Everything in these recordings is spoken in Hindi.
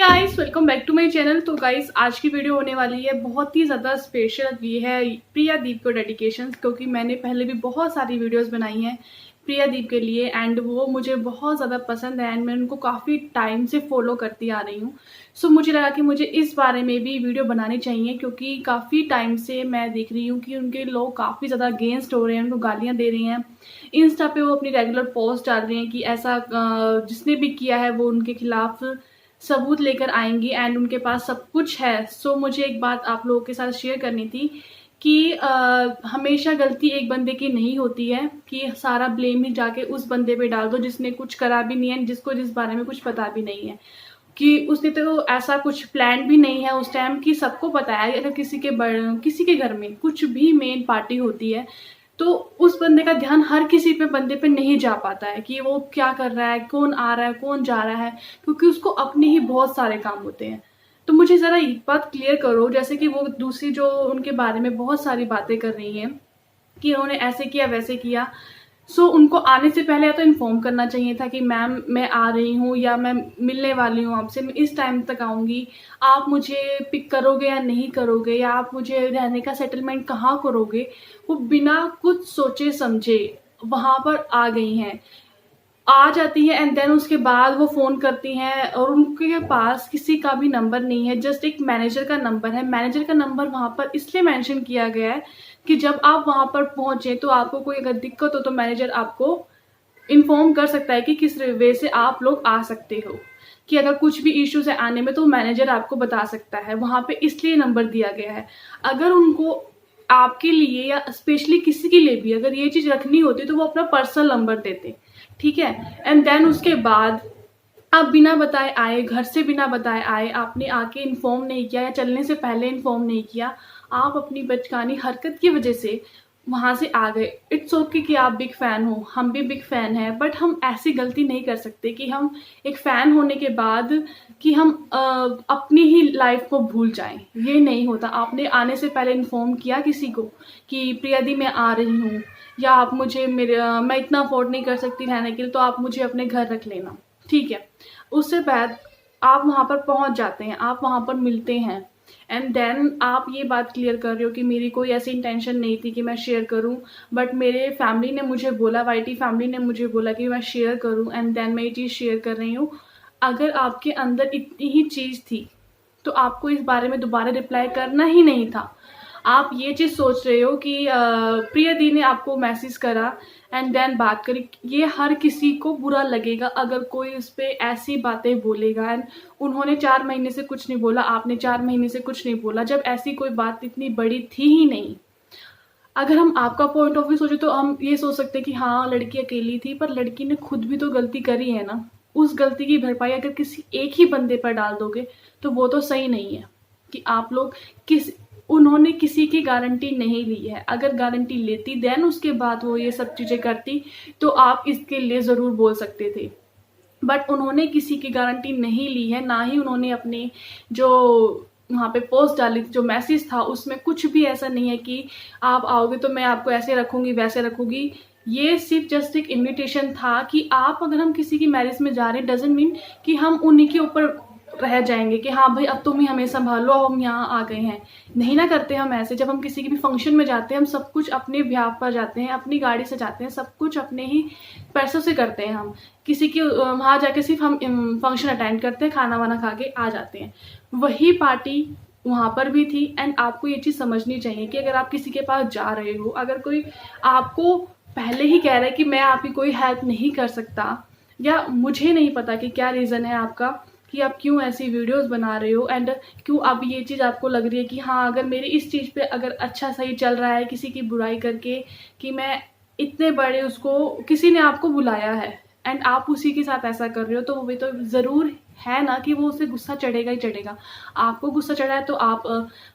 Guys, welcome back to my channel. तो गाइस, आज की वीडियो होने वाली है बहुत ही ज़्यादा स्पेशल। ये है प्रिया दीप को डेडिकेशन, क्योंकि मैंने पहले भी बहुत सारी वीडियोस बनाई हैं प्रिया दीप के लिए एंड वो मुझे बहुत ज़्यादा पसंद है एंड मैं उनको काफ़ी टाइम से फॉलो करती आ रही हूँ। सो मुझे लगा कि मुझे इस बारे में भी वीडियो बनानी चाहिए, क्योंकि काफ़ी टाइम से मैं देख रही हूँ कि उनके लोग काफ़ी ज़्यादा अगेंस्ट हो रहे हैं, उनको गालियाँ दे रही हैं। इंस्टा पे वो अपनी रेगुलर पोस्ट डाल रही हैं कि ऐसा जिसने भी किया है वो उनके खिलाफ सबूत लेकर आएंगी एंड उनके पास सब कुछ है। सो मुझे एक बात आप लोगों के साथ शेयर करनी थी कि हमेशा गलती एक बंदे की नहीं होती है कि सारा ब्लेम ही जाके उस बंदे पे डाल दो जिसने कुछ करा भी नहीं है, जिसको जिस बारे में कुछ पता भी नहीं है। कि उसने तो ऐसा कुछ प्लान भी नहीं है उस टाइम कि सबको पता है। अगर किसी के घर में कुछ भी मेन पार्टी होती है तो उस बंदे का ध्यान हर किसी पे बंदे पे नहीं जा पाता है कि वो क्या कर रहा है, कौन आ रहा है, कौन जा रहा है, क्योंकि उसको अपने ही बहुत सारे काम होते हैं। तो मुझे ज़रा एक बात क्लियर करो, जैसे कि वो दूसरी जो उनके बारे में बहुत सारी बातें कर रही हैं कि उन्होंने ऐसे किया वैसे किया। सो उनको आने से पहले या तो इन्फॉर्म करना चाहिए था कि मैम मैं आ रही हूँ या मैं मिलने वाली हूँ आपसे, मैं इस टाइम तक आऊँगी, आप मुझे पिक करोगे या नहीं करोगे, या आप मुझे रहने का सेटलमेंट कहाँ करोगे। वो बिना कुछ सोचे समझे वहाँ पर आ गई हैं, आ जाती है एंड देन उसके बाद वो फ़ोन करती हैं और उनके पास किसी का भी नंबर नहीं है, जस्ट एक मैनेजर का नंबर है। मैनेजर का नंबर वहाँ पर इसलिए मेंशन किया गया है कि जब आप वहाँ पर पहुँचे तो आपको कोई अगर दिक्कत हो तो मैनेजर आपको इन्फॉर्म कर सकता है कि किस वे से आप लोग आ सकते हो, कि अगर कुछ भी इश्यूज है आने में तो मैनेजर आपको बता सकता है। वहाँ पे इसलिए नंबर दिया गया है। अगर उनको आपके लिए या स्पेशली किसी के लिए भी अगर ये चीज़ रखनी होती तो वो अपना पर्सनल नंबर देते, ठीक है। एंड देन उसके बाद आप बिना बताए आए, घर से बिना बताए आए, आपने आके इन्फॉर्म नहीं किया या चलने से पहले इन्फॉर्म नहीं किया, आप अपनी बचकानी हरकत की वजह से वहाँ से आ गए। इट्स ओके कि आप बिग फ़ैन हो, हम भी बिग फ़ैन हैं, बट हम ऐसी गलती नहीं कर सकते कि हम एक फ़ैन होने के बाद कि हम अपनी ही लाइफ को भूल जाएं। ये नहीं होता। आपने आने से पहले इन्फॉर्म किया किसी को कि प्रिया दी मैं आ रही हूँ, या आप मुझे मैं इतना अफोर्ड नहीं कर सकती रहने के लिए, तो आप मुझे अपने घर रख लेना, ठीक है। उससे बाद आप वहाँ पर पहुँच जाते हैं, आप वहाँ पर मिलते हैं एंड देन आप ये बात क्लियर कर रहे हो कि मेरी कोई ऐसी इंटेंशन नहीं थी कि मैं शेयर करूं, बट मेरे फैमिली ने मुझे बोला, वाईटी फैमिली ने मुझे बोला कि मैं शेयर करूं एंड देन मैं ये चीज़ शेयर कर रही हूँ। अगर आपके अंदर इतनी ही चीज़ थी तो आपको इस बारे में दोबारा रिप्लाई करना ही नहीं था। आप ये चीज़ सोच रहे हो कि प्रिया दी ने आपको मैसेज करा एंड देन बात करी। ये हर किसी को बुरा लगेगा अगर कोई उस पर ऐसी बातें बोलेगा। एंड उन्होंने 4 महीने से कुछ नहीं बोला, आपने 4 महीने से कुछ नहीं बोला, जब ऐसी कोई बात इतनी बड़ी थी ही नहीं। अगर हम आपका पॉइंट ऑफ व्यू सोचे तो हम ये सोच सकते हैं कि हाँ लड़की अकेली थी, पर लड़की ने खुद भी तो गलती करी है ना। उस गलती की भरपाई अगर किसी एक ही बंदे पर डाल दोगे तो वो तो सही नहीं है। कि आप लोग उन्होंने किसी की गारंटी नहीं ली है। अगर गारंटी लेती देन उसके बाद वो ये सब चीज़ें करती तो आप इसके लिए ज़रूर बोल सकते थे, बट उन्होंने किसी की गारंटी नहीं ली है। ना ही उन्होंने अपने जो वहाँ पे पोस्ट डाली थी, जो मैसेज था, उसमें कुछ भी ऐसा नहीं है कि आप आओगे तो मैं आपको ऐसे रखूँगी वैसे रखूँगी। ये सिर्फ जस्ट एक इन्विटेशन था कि आप अगर हम किसी की मैरिज में जा रहे हैं डजंट मीन कि हम उन्हीं के ऊपर रह जाएंगे कि हाँ भाई अब तुम ही हमें संभालो, अब हम यहाँ आ गए हैं। नहीं ना करते हम ऐसे। जब हम किसी के भी फंक्शन में जाते हैं हम सब कुछ अपने ब्याह पर जाते हैं, अपनी गाड़ी से जाते हैं, सब कुछ अपने ही पैसों से करते हैं। हम किसी की वहाँ जाके सिर्फ हम फंक्शन अटेंड करते हैं, खाना वाना खा के आ जाते हैं। वही पार्टी वहाँ पर भी थी एंड आपको ये चीज़ समझनी चाहिए कि अगर आप किसी के पास जा रहे हो, अगर कोई आपको पहले ही कह रहा है कि मैं आपकी कोई हेल्प नहीं कर सकता, या मुझे नहीं पता कि क्या रीज़न है आपका कि आप क्यों ऐसी वीडियोस बना रहे हो एंड क्यों अब ये चीज़ आपको लग रही है कि हाँ अगर मेरी इस चीज़ पे अगर अच्छा सही चल रहा है किसी की बुराई करके कि मैं इतने बड़े उसको किसी ने आपको बुलाया है एंड आप उसी के साथ ऐसा कर रहे हो, तो वो तो ज़रूर है ना कि वो उसे गुस्सा चढ़ेगा ही चढ़ेगा। आपको गुस्सा चढ़ा है तो आप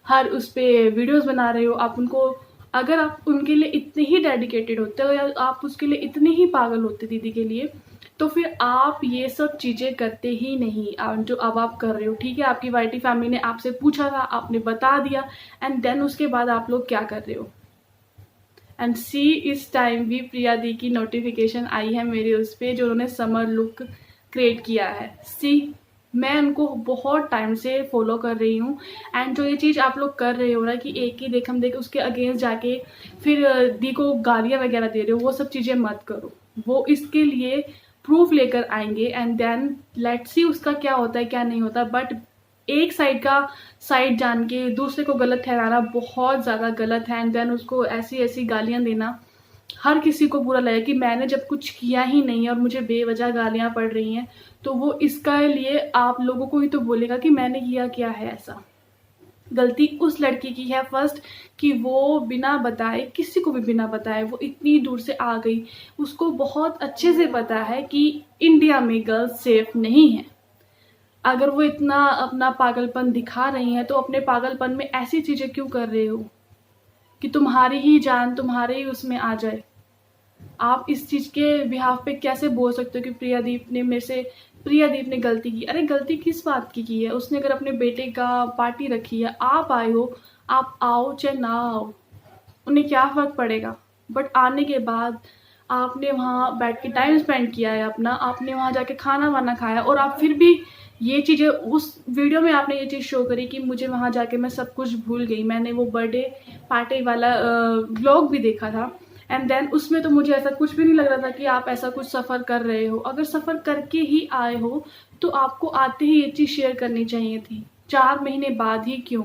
हर उस पर वीडियोज़ बना रहे हो। आप उनको, अगर आप उनके लिए इतने ही डेडिकेटेड होते हो या आप उसके लिए इतने ही पागल होते दीदी के लिए, तो फिर आप ये सब चीज़ें करते ही नहीं जो अब आप कर रहे हो, ठीक है। आपकी वाईटी फैमिली ने आपसे पूछा था, आपने बता दिया एंड देन उसके बाद आप लोग क्या कर रहे हो। एंड सी इस टाइम भी प्रिया दी की नोटिफिकेशन आई है मेरे उस पर जो उन्होंने समर लुक क्रिएट किया है। सी मैं उनको बहुत टाइम से फॉलो कर रही हूँ। एंड जो ये चीज़ आप लोग कर रहे हो ना कि एक ही देख हम देख उसके अगेंस्ट जाके फिर दी को गालियाँ वगैरह दे रहे हो, वो सब चीज़ें मत करो। वो इसके लिए प्रूफ लेकर आएंगे एंड देन लेट्स सी उसका क्या होता है क्या नहीं होता। बट एक साइड जान के दूसरे को गलत ठहराना बहुत ज़्यादा गलत है। एंड देन उसको ऐसी ऐसी गालियाँ देना, हर किसी को बुरा लगे कि मैंने जब कुछ किया ही नहीं है और मुझे बेवजह गालियाँ पड़ रही हैं, तो वो इसका लिए आप लोगों को ही तो बोलेगा कि मैंने किया क्या है ऐसा। गलती उस लड़की की है फर्स्ट कि वो बिना बताए, किसी को भी बिना बताए वो इतनी दूर से आ गई। उसको बहुत अच्छे से पता है कि इंडिया में गर्ल्स सेफ नहीं है। अगर वो इतना अपना पागलपन दिखा रही हैं तो अपने पागलपन में ऐसी चीज़ें क्यों कर रहे हो कि तुम्हारी ही जान तुम्हारे ही उसमें आ जाए। आप इस चीज़ के बिहाफ पे कैसे बोल सकते हो कि प्रियादीप ने गलती की? अरे गलती किस बात की है? उसने अगर अपने बेटे का पार्टी रखी है, आप आए हो, आप आओ चाहे ना आओ, उन्हें क्या फ़र्क पड़ेगा। बट आने के बाद आपने वहाँ बैठ के टाइम स्पेंड किया है अपना, आपने वहाँ जाके खाना वाना खाया और आप फिर भी ये चीज़ें उस वीडियो में आपने ये चीज़ शो करी कि मुझे वहाँ जाके मैं सब कुछ भूल गई। मैंने वो बर्थडे पार्टी वाला व्लॉग भी देखा था एंड देन उसमें तो मुझे ऐसा कुछ भी नहीं लग रहा था कि आप ऐसा कुछ सफ़र कर रहे हो। अगर सफ़र करके ही आए हो तो आपको आते ही ये चीज़ शेयर करनी चाहिए थी। 4 महीने बाद ही क्यों?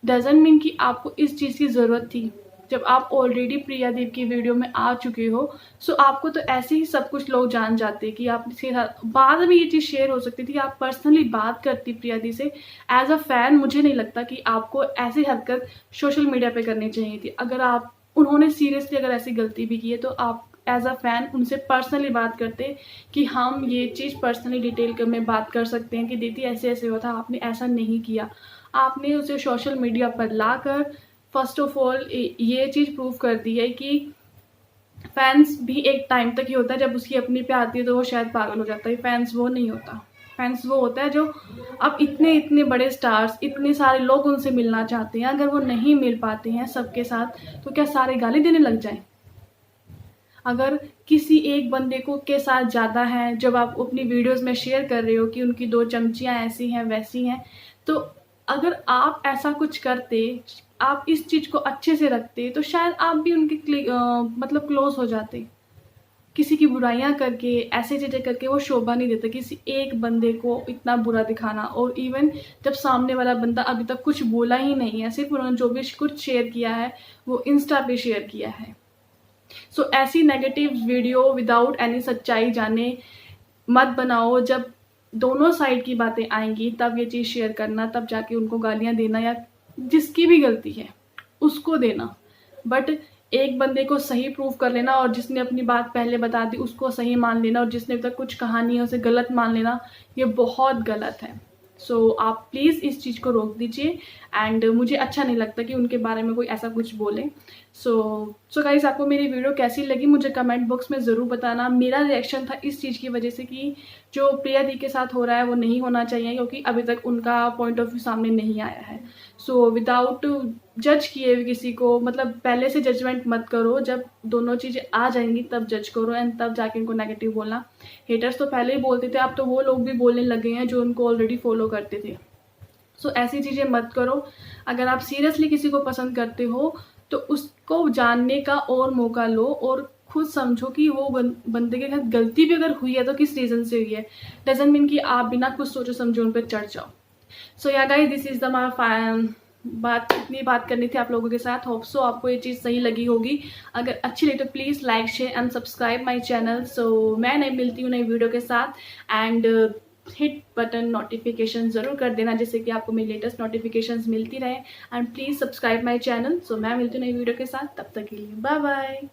डजंट मीन कि आपको इस चीज़ की ज़रूरत थी। जब आप ऑलरेडी प्रियादीप की वीडियो में आ चुके हो, सो आपको तो ऐसे ही सब कुछ लोग जान जाते कि आप इसके साथ बाद में ये चीज़ शेयर हो सकती थी। आप पर्सनली बात करती प्रियादी से एज अ फ़ैन। मुझे नहीं लगता कि आपको ऐसी हरकत सोशल मीडिया पे करनी चाहिए थी। अगर आप उन्होंने सीरियसली अगर ऐसी गलती भी की है तो आप एज अ फ़ैन उनसे पर्सनली बात करते कि हम ये चीज़ पर्सनली डिटेल में बात कर सकते हैं कि दीदी ऐसे ऐसे हुआ था, आपने ऐसा नहीं किया। आपने उसे सोशल मीडिया पर लाकर फर्स्ट ऑफ ऑल ये चीज़ प्रूव कर दी है कि फैंस भी एक टाइम तक ही होता है, जब उसकी अपनी पे आती है तो वो शायद पागल हो जाता है। फैंस वो नहीं होता। फैंस वो होता है जो अब इतने इतने बड़े स्टार्स, इतने सारे लोग उनसे मिलना चाहते हैं, अगर वो नहीं मिल पाते हैं सबके साथ तो क्या सारे गाली देने लग जाएं? अगर किसी एक बंदे को के साथ ज़्यादा है, जब आप अपनी वीडियोस में शेयर कर रहे हो कि उनकी 2 चमचियाँ ऐसी हैं वैसी हैं, तो अगर आप ऐसा कुछ करते, आप इस चीज़ को अच्छे से रखते तो शायद आप भी उनके मतलब क्लोज हो जाते। किसी की बुराइयां करके, ऐसे चीज़ें करके वो शोभा नहीं देता किसी एक बंदे को इतना बुरा दिखाना। और इवन जब सामने वाला बंदा अभी तक कुछ बोला ही नहीं है, सिर्फ उन्होंने जो भी कुछ शेयर किया है वो इंस्टा पे शेयर किया है। सो ऐसी नेगेटिव वीडियो विदाउट एनी सच्चाई जाने मत बनाओ। जब दोनों साइड की बातें आएंगी तब ये चीज़ शेयर करना, तब जाके उनको गालियां देना या जिसकी भी गलती है उसको देना। बट एक बंदे को सही प्रूव कर लेना और जिसने अपनी बात पहले बता दी उसको सही मान लेना और जिसने अब तक कुछ कहानी है उसे गलत मान लेना, ये बहुत गलत है। सो आप प्लीज़ इस चीज़ को रोक दीजिए। एंड मुझे अच्छा नहीं लगता कि उनके बारे में कोई ऐसा कुछ बोले। सो गाइस, आपको मेरी वीडियो कैसी लगी मुझे कमेंट बॉक्स में ज़रूर बताना। मेरा रिएक्शन था इस चीज़ की वजह से कि जो प्रिया दी के साथ हो रहा है वो नहीं होना चाहिए, क्योंकि अभी तक उनका पॉइंट ऑफ व्यू सामने नहीं आया है। सो विदाउट जज किए हुए किसी को, मतलब पहले से जजमेंट मत करो, जब दोनों चीज़ें आ जाएंगी तब जज करो एंड तब जाके उनको नेगेटिव बोलना। हेटर्स तो पहले ही बोलते थे, अब तो वो लोग भी बोलने लगे हैं जो उनको ऑलरेडी फॉलो करते थे। सो ऐसी चीज़ें मत करो। अगर आप सीरियसली किसी को पसंद करते हो तो उसको जानने का और मौका लो और खुद समझो कि वो बंदे के साथ गलती भी अगर हुई है तो किस रीज़न से हुई है। डजंट मीन कि आप बिना कुछ सोचे समझे उन पर चढ़ जाओ। सो या guys, this is the my इतनी बात करनी थी आप लोगों के साथ। होप सो आपको ये चीज़ सही लगी होगी। अगर अच्छी लगी तो please like share and subscribe my channel. So मैं नई मिलती हूँ नई वीडियो के साथ एंड हिट बटन नोटिफिकेशन ज़रूर कर देना जिससे कि आपको मेरी लेटेस्ट नोटिफिकेशंस मिलती रहे। And please subscribe my channel. So मैं मिलती हूँ नई वीडियो के साथ, तब तक के लिए बाय बाय।